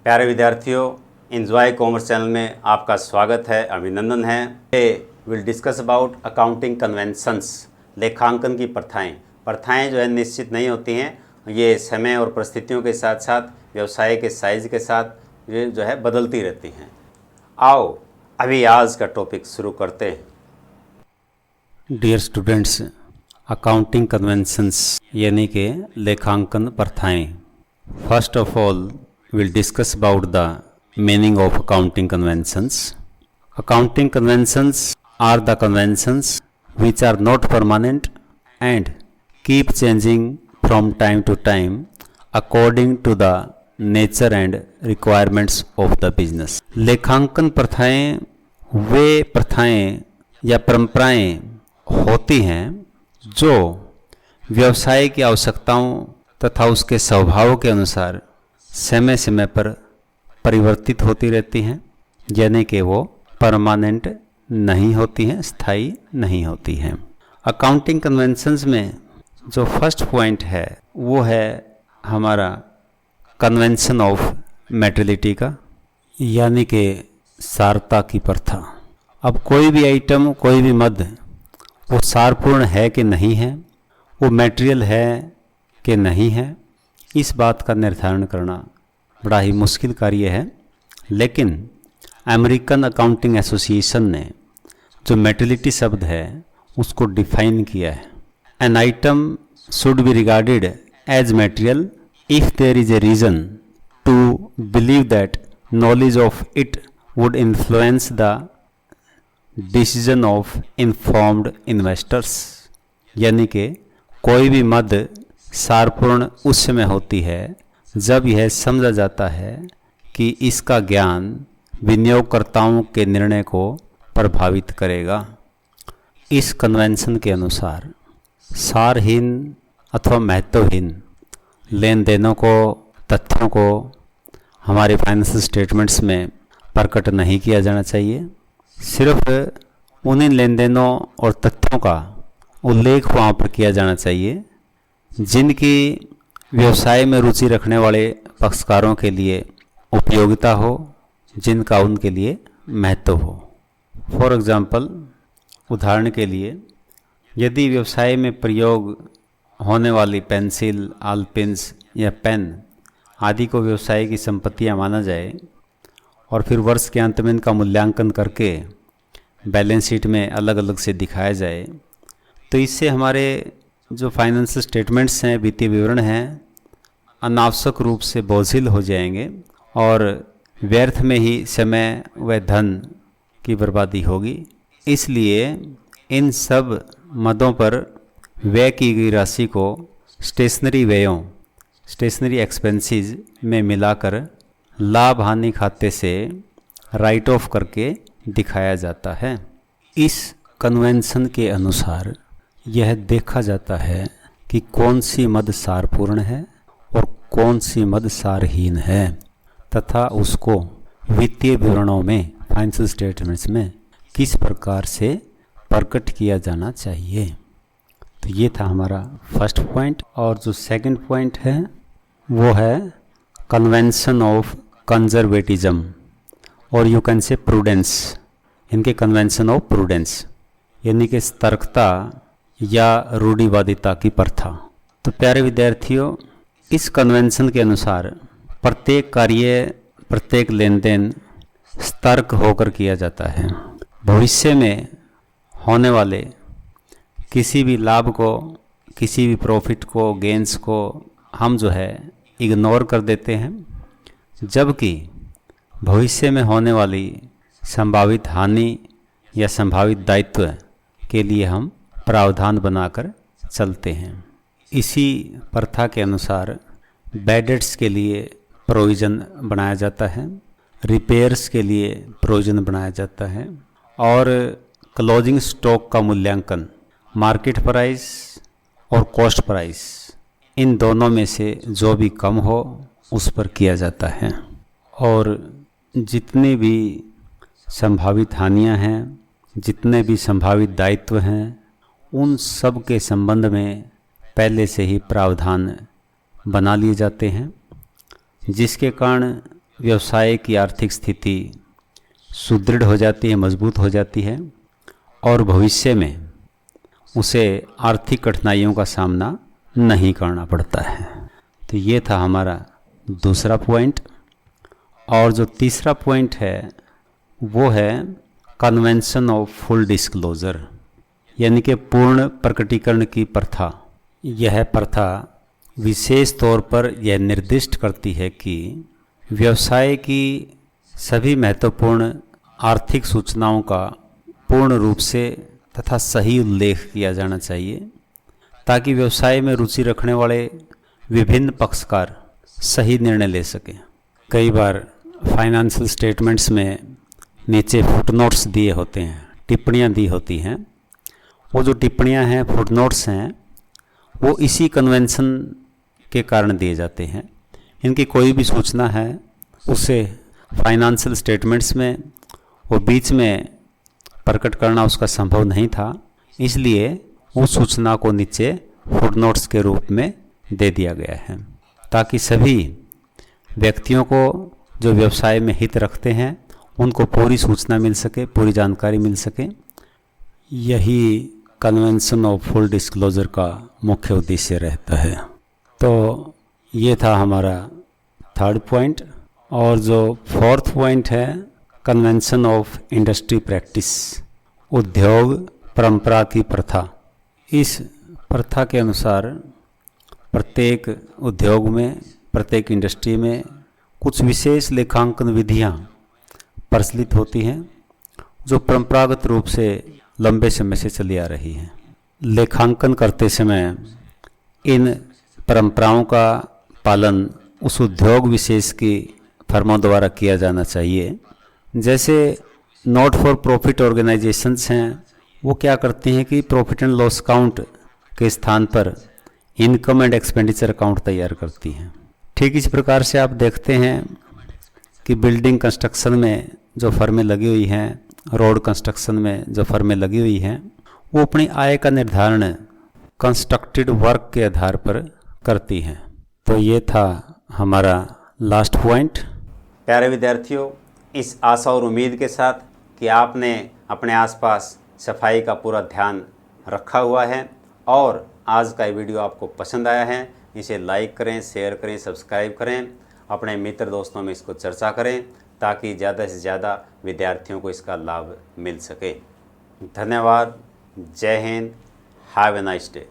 प्यारे विद्यार्थियों, enjoy commerce channel में आपका स्वागत है, अभिनंदन है। Will discuss about accounting conventions, लेखांकन की प्रथाएं जो है निश्चित नहीं होती हैं। ये समय और परिस्थितियों के साथ साथ व्यवसाय के साइज के साथ ये जो है बदलती रहती हैं। आओ अभी आज का टॉपिक शुरू करते हैं। डियर स्टूडेंट्स, अकाउंटिंग कन्वेंशंस यानी कि लेखांकन प्रथाएं। First of all we'll discuss about the meaning of accounting conventions. Accounting conventions are the conventions which are not permanent and keep changing from time to time according to the nature and requirements of the business. लेखांकन प्रथाएं वे प्रथाएं या परंपराएं होती हैं जो व्यवसाय की आवश्यकताओं तथा उसके स्वभाव के अनुसार समय समय पर परिवर्तित होती रहती हैं, यानी कि वो परमानेंट नहीं होती हैं, स्थायी नहीं होती हैं। अकाउंटिंग कन्वेंशंस में जो फर्स्ट पॉइंट है वो है हमारा कन्वेंशन ऑफ मैटेरियलिटी का, यानी कि सारता की प्रथा। अब कोई भी आइटम, कोई भी मद वो सारपूर्ण है कि नहीं है, वो मटेरियल है कि नहीं है, इस बात का निर्धारण करना बड़ा ही मुश्किल कार्य है। लेकिन अमेरिकन अकाउंटिंग एसोसिएशन ने जो मेटेरियलिटी शब्द है उसको डिफाइन किया है। An item should be regarded as material if there is a reason to believe that knowledge of it would influence the decision of informed investors, यानी कि कोई भी मद सारपूर्ण उस समय होती है जब यह समझा जाता है कि इसका ज्ञान विनियोगकर्ताओं के निर्णय को प्रभावित करेगा। इस कन्वेंशन के अनुसार सारहीन अथवा महत्वहीन लेन देनों को, तथ्यों को हमारे फाइनेंशियल स्टेटमेंट्स में प्रकट नहीं किया जाना चाहिए। सिर्फ उन्हीं लेन देनों और तथ्यों का उल्लेख वहाँ पर किया जाना चाहिए जिनकी व्यवसाय में रुचि रखने वाले पक्षकारों के लिए उपयोगिता हो, जिनका उनके लिए महत्व हो। फॉर एग्जांपल, उदाहरण के लिए, यदि व्यवसाय में प्रयोग होने वाली पेंसिल, आलपेंस या पेन आदि को व्यवसाय की संपत्तियां माना जाए और फिर वर्ष के अंत में इनका मूल्यांकन करके बैलेंस शीट में अलग अलग से दिखाया जाए, तो इससे हमारे जो फाइनेंशियल स्टेटमेंट्स हैं, वित्तीय विवरण हैं, अनावश्यक रूप से बोझिल हो जाएंगे और व्यर्थ में ही समय व धन की बर्बादी होगी। इसलिए इन सब मदों पर व्यय की गई राशि को स्टेशनरी व्ययों, स्टेशनरी एक्सपेंसेस में मिलाकर लाभ हानि खाते से राइट ऑफ करके दिखाया जाता है। इस कन्वेंशन के अनुसार यह देखा जाता है कि कौन सी मद सारपूर्ण है और कौन सी मद सारहीन है तथा उसको वित्तीय विवरणों में, फाइनेंशियल स्टेटमेंट्स में किस प्रकार से प्रकट किया जाना चाहिए। तो ये था हमारा फर्स्ट पॉइंट। और जो सेकंड पॉइंट है वो है कन्वेंशन ऑफ कंजर्वेटिज्म, और यू कैन से प्रूडेंस। इनके कन्वेंशन ऑफ प्रूडेंस यानी कि सतर्कता या रूढ़िवादिता की प्रथा। तो प्यारे विद्यार्थियों, इस कन्वेंशन के अनुसार प्रत्येक कार्य, प्रत्येक लेन देन सतर्क होकर किया जाता है। भविष्य में होने वाले किसी भी लाभ को, किसी भी प्रॉफिट को, गेंस को हम जो है इग्नोर कर देते हैं, जबकि भविष्य में होने वाली संभावित हानि या संभावित दायित्व के लिए हम प्रावधान बनाकर चलते हैं। इसी प्रथा के अनुसार बैड डेट्स के लिए प्रोविज़न बनाया जाता है, रिपेयर्स के लिए प्रोविज़न बनाया जाता है, और क्लोजिंग स्टॉक का मूल्यांकन मार्केट प्राइस और कॉस्ट प्राइस, इन दोनों में से जो भी कम हो उस पर किया जाता है। और जितने भी संभावित हानियां हैं, जितने भी संभावित दायित्व हैं, उन सब के संबंध में पहले से ही प्रावधान बना लिए जाते हैं, जिसके कारण व्यवसाय की आर्थिक स्थिति सुदृढ़ हो जाती है, मजबूत हो जाती है और भविष्य में उसे आर्थिक कठिनाइयों का सामना नहीं करना पड़ता है। तो ये था हमारा दूसरा पॉइंट। और जो तीसरा पॉइंट है वो है कन्वेंशन ऑफ फुल डिस्क्लोजर, यानी कि पूर्ण प्रकटीकरण की प्रथा। यह प्रथा विशेष तौर पर यह निर्दिष्ट करती है कि व्यवसाय की सभी महत्वपूर्ण आर्थिक सूचनाओं का पूर्ण रूप से तथा सही उल्लेख किया जाना चाहिए, ताकि व्यवसाय में रुचि रखने वाले विभिन्न पक्षकार सही निर्णय ले सकें। कई बार फाइनेंशियल स्टेटमेंट्स में नीचे फुटनोट्स दिए होते हैं, टिप्पणियाँ दी होती हैं। वो जो टिप्पणियाँ हैं, फुटनोट्स हैं, वो इसी कन्वेंशन के कारण दिए जाते हैं। इनकी कोई भी सूचना है उसे फाइनेंशियल स्टेटमेंट्स में वो बीच में प्रकट करना उसका संभव नहीं था, इसलिए उस सूचना को नीचे फुटनोट्स के रूप में दे दिया गया है, ताकि सभी व्यक्तियों को जो व्यवसाय में हित रखते हैं उनको पूरी सूचना मिल सके, पूरी जानकारी मिल सके। यही कन्वेंशन ऑफ फुल डिस्क्लोजर का मुख्य उद्देश्य रहता है। तो ये था हमारा थर्ड पॉइंट। और जो फोर्थ पॉइंट है कन्वेंशन ऑफ इंडस्ट्री प्रैक्टिस, उद्योग परंपरा की प्रथा। इस प्रथा के अनुसार प्रत्येक उद्योग में, प्रत्येक इंडस्ट्री में कुछ विशेष लेखांकन विधियां प्रचलित होती हैं जो परंपरागत रूप से लंबे समय से चली आ रही हैं। लेखांकन करते समय इन परंपराओं का पालन उस उद्योग विशेष की फर्मों द्वारा किया जाना चाहिए। जैसे नॉट फॉर प्रॉफिट ऑर्गेनाइजेशंस हैं, वो क्या करती हैं कि प्रॉफिट एंड लॉस अकाउंट के स्थान पर इनकम एंड एक्सपेंडिचर अकाउंट तैयार करती हैं। ठीक इस प्रकार से आप देखते हैं कि बिल्डिंग कंस्ट्रक्शन में जो फर्में लगी हुई हैं, रोड कंस्ट्रक्शन में जो फर्में लगी हुई हैं, वो अपनी आय का निर्धारण कंस्ट्रक्टेड वर्क के आधार पर करती हैं। तो ये था हमारा लास्ट पॉइंट। प्यारे विद्यार्थियों, इस आशा और उम्मीद के साथ कि आपने अपने आसपास सफाई का पूरा ध्यान रखा हुआ है और आज का ये वीडियो आपको पसंद आया है, इसे लाइक करें, शेयर करें, सब्सक्राइब करें, अपने मित्र दोस्तों में इसको चर्चा करें ताकि ज़्यादा से ज़्यादा विद्यार्थियों को इसका लाभ मिल सके। धन्यवाद। जय Hind. Have a nice day.